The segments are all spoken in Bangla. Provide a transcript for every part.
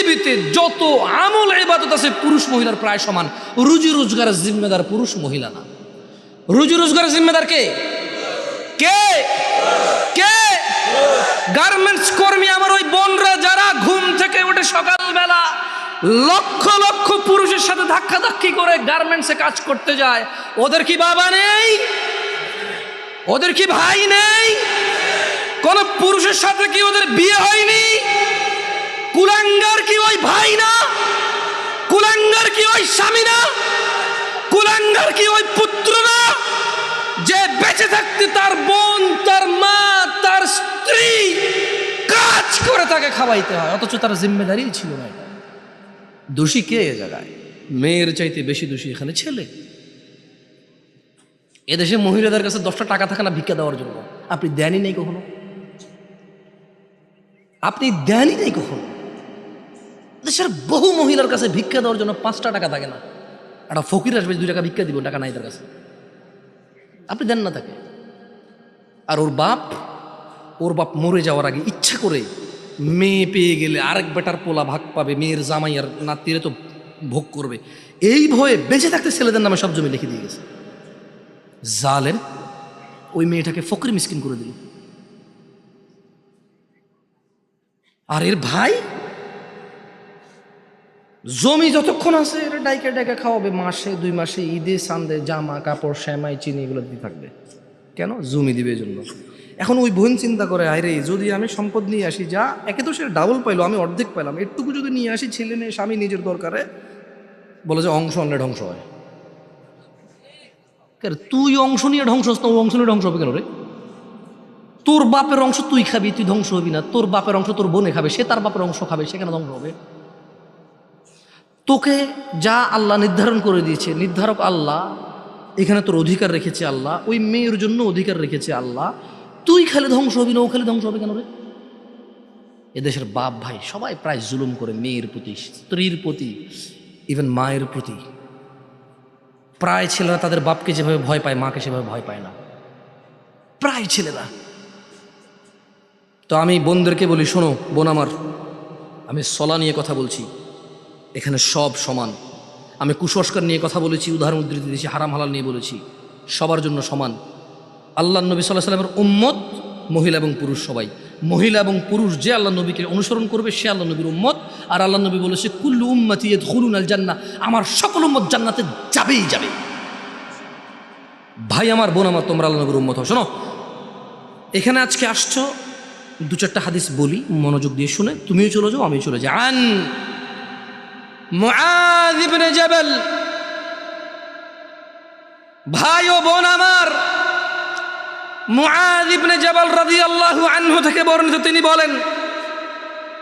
পৃথিবীতে যত আমল ইবাদত আছে পুরুষ মহিলার প্রায় সমান। রুজি রোজগারের জিম্মেদার পুরুষ, মহিলা না। রুজি রোজগারের জিম্মেদার কে? কে কে? গার্মেন্টস কর্মী আমার ওই বোনরা যারা ঘুম থেকে উঠে সকালবেলা লক্ষ লক্ষ পুরুষের সাথে ধাক্কাধাক্কি করে গার্মেন্টসে কাজ করতে যায়, ওদের কি বাবা নেই? ওদের কি ভাই নেই? কোন পুরুষের সাথে কি ওদের বিয়ে হয়নি? কুলাঙ্গার কি ওই ভাই না? কুলাঙ্গার কি ওই স্বামী না? কুলাঙ্গার কি ওই পুত্র না? যে বেঁচে থাকতে তার বোন, তার মা, তার স্ত্রী কাজ করে তাকে খাওয়াইতে হয়, অথচ তার জিম্মেদারি ছিল না। এটা দোষী কে এ জায়গায়? মেয়ের চাইতে বেশি দোষী এখানে ছেলে। এদেশে মহিলাদের কাছে 10টা টাকা থাকে না ভিক্ষা দেওয়ার জন্য? আপনি দেনই নেই কখনো? আপনি দেনই নেই কখনো? দেশের বহু মহিলার কাছে ভিক্ষা দেওয়ার জন্য 5টা টাকা থাকে না। একটা ফকির আসবে 2 টাকা ভিক্ষা দিব, টাকা নাই তার কাছে, আপনি দেন না তাকে। আর ওর বাপ মরে যাওয়ার আগে ইচ্ছা করে মেয়ে পেয়ে গেলে আরেক বেটার পোলা ভাগ পাবে, মেয়ের জামাই আর নাতিরে তো ভোগ করবে, এই ভয়ে বেঁচে থাকতে ছেলেদের নামে সব জমি লিখে দিয়ে গেছে। জালেম ওই মেয়েটাকে ফকির মিসকিন করে দিল। আর এর ভাই জমি যতক্ষণ আছে এটা ডাইকে ডাইকে খাওয়াবে, মাসে 2 মাসে ঈদে সান্দে জামা কাপড় সেমাই চিনি এগুলো দিয়ে থাকবে। কেন? জমি দিবে জন্য। এখন ওই বোন চিন্তা করে, আরে যদি আমি সম্পদ নিয়ে আসি, যা একে তো সে ডাবল পাইলো, আমি অর্ধেক পাইলাম, এটুকু যদি নিয়ে আসি, ছেলে মেয়ে স্বামী নিজের দরকারে, বলে যে অংশ অন্য ধ্বংস হয়। তুই অংশ নিয়ে ধ্বংস হস না, ও অংশ নিয়ে ধ্বংস হবে কেন রে? তোর বাপের অংশ তুই খাবি, তুই ধ্বংস হবি না। তোর বাপের অংশ তোর বোনে খাবে, সে তার বাপের অংশ খাবে, সে কেন ধ্বংস হবে? তোকে যা আল্লাহ নির্ধারণ করে দিয়েছে, নির্ধারক আল্লাহ, এখানে তোর অধিকার রেখেছে আল্লাহ, ওই মেয়ের জন্য অধিকার রেখেছে আল্লাহ, তুই খালি ধ্বংস হবি না, ও খালি ধ্বংস হবে কেন রে? এদেশের বাপ ভাই সবাই প্রায় জুলুম করে মেয়ের প্রতি, স্ত্রীর প্রতি, ইভেন মায়ের প্রতি। প্রায় ছেলেরা তাদের বাপকে যেভাবে ভয় পায়, মাকে সেভাবে ভয় পায় না, প্রায় ছেলেরা। তো আমি বোনদেরকে বলি, শোনো বোন আমার, আমি সলা নিয়ে কথা বলছি, এখানে সব সমান। আমি কুসংস্কার নিয়ে কথা বলেছি, উদাহরণ উদ্ধৃতি দিয়েছি, হারাম হালাল নিয়ে বলেছি, সবার জন্য সমান। আল্লাহ নবী সাল্লাল্লাহু আলাইহি ওয়াসাল্লামের উম্মত মহিলা এবং পুরুষ সবাই। মহিলা এবং পুরুষ যে আল্লাহ নবীকে অনুসরণ করবে সে আল্লাহ নবীর উম্মত। আর আল্লাহ নবী বলেছে, কুল্লু উম্মতি ইয়াদখুলুনাল জান্নাহ, আমার সকল উম্মত জান্নাতে যাবেই যাবে। ভাই আমার, বোন আমার, তোমরা আল্লাহ নবীর উম্মত হও। শোনো, এখানে আজকে আসছো, 2-4টা হাদিস বলি, মনোযোগ দিয়ে শুনে তুমিও চলে যাও, আমিও চলে যাই। আন মুআয ইবনে জাবাল, ভাই ও বোন আমার, মুআয ইবনে জাবাল রাদিয়াল্লাহু আনহু থেকে বর্ণিত, তিনি বলেন,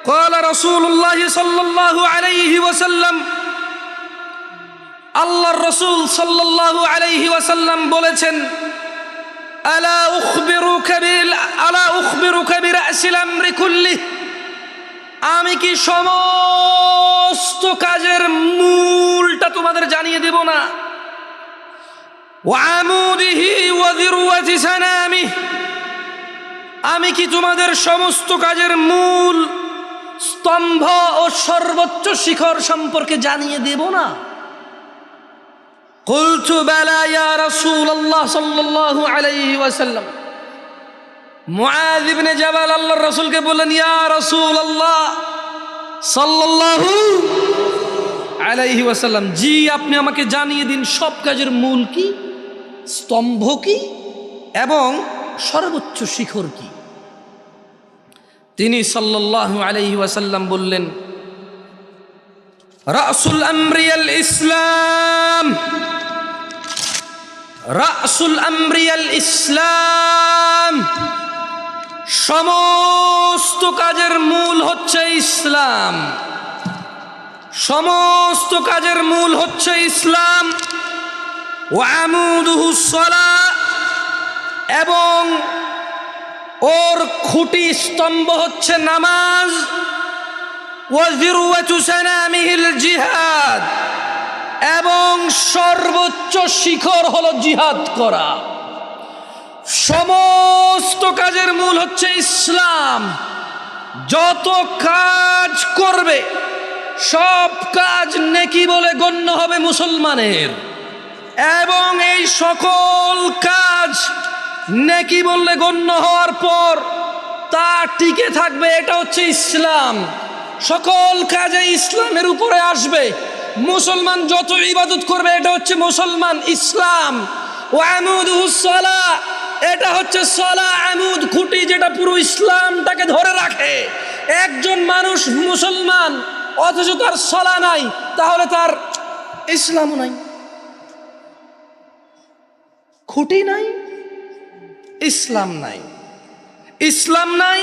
ক্বালা রাসূলুল্লাহ সাল্লাল্লাহু আলাইহি ওয়াসাল্লাম, আল্লাহর রাসূল সাল্লাল্লাহু আলাইহি ওয়াসাল্লাম বলেছেন, আলা উখবিরুকা বিরাসিল আমরি কুল্লিহি, আমি কি সমস্ত কাজের মূলটা তোমাদের জানিয়ে দেব না? ওয়া আমুদিহি ওয়া যিরওয়াতি সানামিহি, আমি কি তোমাদের সমস্ত কাজের মূল, স্তম্ভ ও সর্বোচ্চ শিখর সম্পর্কে জানিয়ে দেব না? কুলতু বালা ইয়া রাসূলুল্লাহ সাল্লাল্লাহু আলাইহি ওয়াসাল্লাম। মুআয ইবনে জাবাল আল্লাহর রাসূলকে বললেন, ইয়া রাসূলুল্লাহ সাল্লাল্লাহু আলাইহি ওয়াসাল্লাম, জি আপনি আমাকে জানিয়ে দিন সব কাজের মূল কি, স্তম্ভ কি এবং সর্বোচ্চ শিখর কি। তিনি সাল্লাল্লাহু আলাইহি ওয়াসাল্লাম বললেন, রাসুল আমরি আল ইসলাম, রাসুল আমরি আল ইসলাম, সমস্ত কাজের মূল হচ্ছে ইসলাম, সমস্ত কাজের মূল হচ্ছে ইসলাম। ওয়া আমুদুহুস সালাহ, এবং ওর খুঁটি স্তম্ভ হচ্ছে নামাজ। ওয়া যিরওয়াতু সানামিহিল জিহাদ, এবং সর্বোচ্চ শিখর হলো জিহাদ করা। সমস্ত কাজের মূল হচ্ছে ইসলাম। যত কাজ করবে সব কাজ নেকি বলে গণ্য হবে মুসলমানের, এবং এই সকল কাজ নেকি বললে গণ্য হওয়ার পর তা টিকে থাকবে। এটা হচ্ছে ইসলাম। সকল কাজে ইসলামের উপরে আসবে। মুসলমান যত ইবাদত করবে এটা হচ্ছে মুসলমান, ইসলাম। ওয়া আমুদুহুস সালাহ, এটা হচ্ছে সালাহ, আমুদ খুঁটি, যেটা পুরো ইসলামটাকে ধরে রাখে। একজন মানুষ মুসলমান অথচ তার সালাহ নাই, তাহলে তার ইসলামও নাই। খুঁটি নাই, ইসলাম নাই। ইসলাম নাই,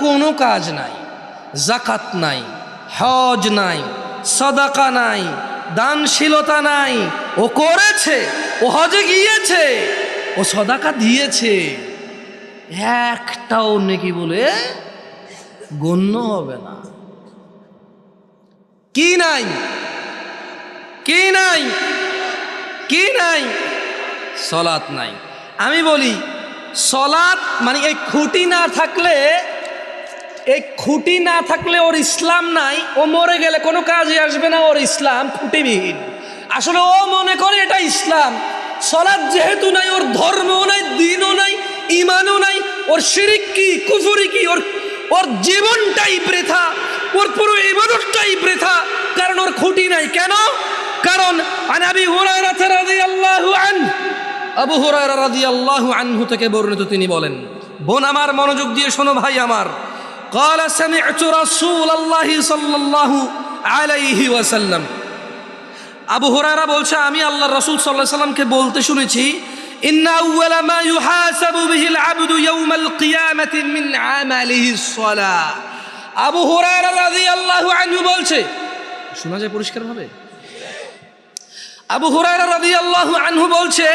কোনো কাজ নাই। যাকাত নাই, হজ নাই, সাদাকা নাই, দানশীলতা নাই। ও করেছে, ও হজে গিয়েছে, ও সাদাকা দিয়েছে, একটাও নেকি বলে গণ্য হবে না। কি নাই? কি নাই? কি নাই? সলাত নাই। আমি বলি সলাত মানে এই খুঁটি না থাকলে, এই খুঁটি না থাকলে ওর ইসলাম নাই। ও মরে গেলে কোনো কাজে আসবে না, ওর ইসলাম খুঁটিবিহীন। আসলে ও মনে করে এটা ইসলাম। সলাত যেহেতু নাই, ওর ধর্মও নাই, দ্বীনও নাই, ঈমানও নাই। ওর শিরক কি, কুফরি কি, ওর জীবনটাই বৃথা, ওর পুরো ইবাদতটাই বৃথা, কারণ ওর খুঁটি নাই। কেন? কারণ আন আবি হুরায়রা রাদিয়াল্লাহু আনহু, আবু হুরায়রা রাদিয়াল্লাহু আনহু থেকে বর্ণিত, তিনি বলেন, বোন আমার মনোযোগ দিয়ে শোনো, ভাই আমার, قال سمعت رسول الله صلى الله عليه وسلم, আবু হুরায়রা বলছে আমি আল্লাহর রাসূল সাল্লাল্লাহু আলাইহি ওয়াসাল্লামকে বলতে শুনেছি, ইন্না আউওয়ালা মা ইউহাসাবু বিহিল আবদু ইয়াউমাল কিয়ামাতি মিন আমালিহিস সালাহ। আবু হুরায়রা রাদিয়াল্লাহু আনহু বলছে, শোনা যায় পরিষ্কার ভাবে? আবু হুরায়রা রাদিয়াল্লাহু আনহু বলছে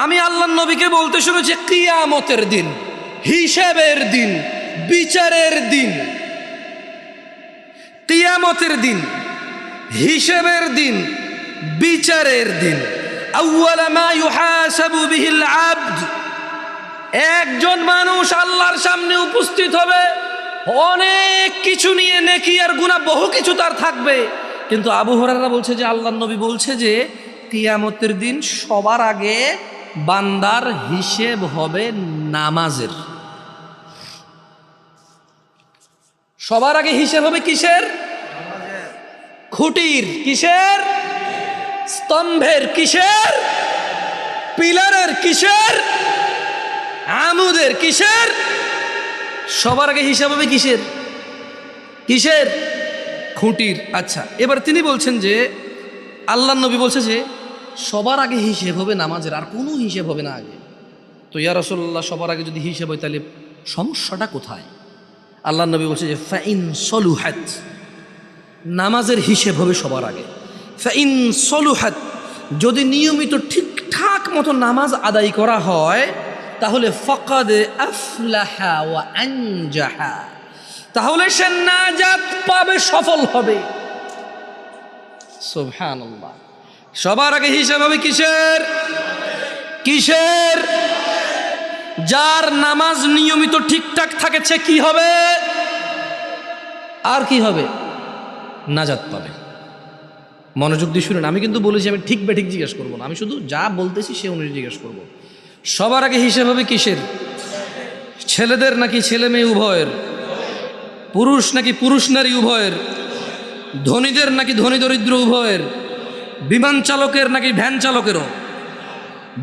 আমি আল্লাহর নবীকে বলতে শুনেছি, কিয়ামতের দিন, হিসাবের দিন, বিচারের দিন, কিয়ামতের দিন, হিসাবের দিন, বিচারের দিন, আউওয়ালা মা ইউহাসাবু বিহিল আবদ, একজন মানুষ আল্লাহর সামনে উপস্থিত হবে, অনেক কিছু নিয়ে, নেকি আর গুনাহ বহু কিছু তার থাকবে। কিন্তু আবু হুরায়রা বলছে যে আল্লাহর নবী বলছে যে কিয়ামতের দিন সবার আগে বান্দার হিসেব হবে নামাজের। সবার আগে হিসেব হবে কিসের? খুঁটির। কিসের? স্তম্ভের। কিসের? পিলারের। কিসের? আমুদের। কিসের? সবার আগে হিসাব হবে কিসের? কিসের? খুঁটির। আচ্ছা, এবার তিনি বলছেন যে আল্লাহর নবী বলছে যে সবার আগে হিসেব হবে নামাজের, আর কোনো হিসেব হবে না আগে। তো ইয়া রাসূলুল্লাহ, সবার আগে যদি হিসেব হয় তাহলে সমস্যাটা কোথায়? আল্লাহর নবী বলছে যে ফাইন সলুহাত, নামাজের হিসেব হবে সবার আগে। ফাইন সলুহাত, যদি নিয়মিত ঠিকঠাক মতো নামাজ আদায় করা হয় তাহলে ফাকাদ আফলাহা ওয়া আনজাহা, তাহলে সে নাজাত পাবে, সফল হবে। সুবহানাল্লাহ। সবার আগে হিসাব হবে কিসের? কিসের? যার নামাজ নিয়মিত ঠিকঠাক থাকে সে কি হবে? আর কি হবে? নাজাত পাবে। মনোযোগ দিয়ে শুনেন, আমি কিন্তু বলেছি আমি ঠিক বেঠিক জিজ্ঞেস করবো না, আমি শুধু যা বলতেছি সে অনুযায়ী জিজ্ঞেস করবো। সবার আগে হিসাব হবে কিসের? ছেলেদের নাকি ছেলে মেয়ে উভয়ের? পুরুষ নাকি পুরুষ নারী উভয়ের? ধনীদের নাকি ধনী দরিদ্র উভয়ের? বিমান চালকের নাকি ভ্যান চালকেরও?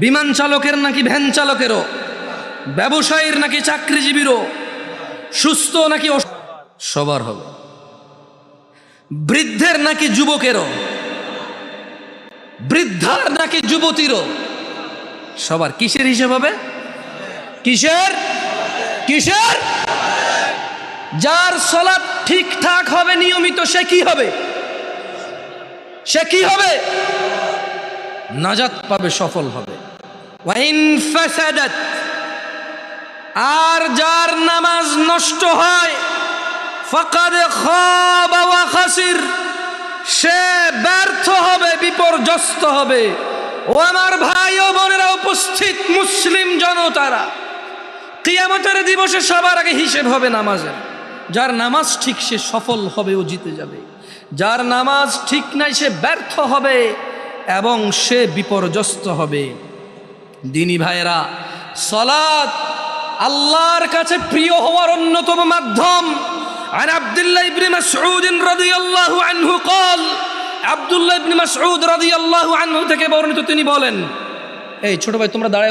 বিমান চালকের নাকি ভ্যান চালকেরও? ব্যবসায়ীর নাকি চাকরিজীবীরও? সুস্থ নাকি সবার হবে। বৃদ্ধের নাকি যুবকেরও? বৃদ্ধার নাকি যুবতীরও? সবার। কিসের হিসাব হবে? কিসের? কিসের? যার সালাত ঠিকঠাক হবে নিয়মিত সে কি হবে? সে কি হবে? নাজাত পাবে, সফল হবে। ওয়াইন ফাসাদাত, আর যার নামাজ নষ্ট হয়, ফাকাদ খাবা ওয়া খাসির, সে ব্যর্থ হবে, বিপর্যস্ত হবে। ও আমার ভাই ও বোনেরা, উপস্থিত মুসলিম জনতারা, কিয়ামতের দিবসে সবার আগে হিসেব হবে নামাজের। যার নামাজ ঠিক সে সফল হবে, ও জিতে যাবে। যার নামাজ ঠিক নাই সে ব্যর্থ হবে এবং সে বিপর্যস্ত হবে। দিনী ভাইয়েরা, সালাত আল্লাহর কাছে প্রিয় হওয়ার অন্যতম মাধ্যম। عن عبد الله بن مسعود رضي الله عنه قال আব্দুল্লাহ ইবনে মাসউদ রাদিয়াল্লাহু আনহু থেকে বর্ণিত, তিনি বলেন, এই ছোট ভাই তোমরা দাঁড়ায়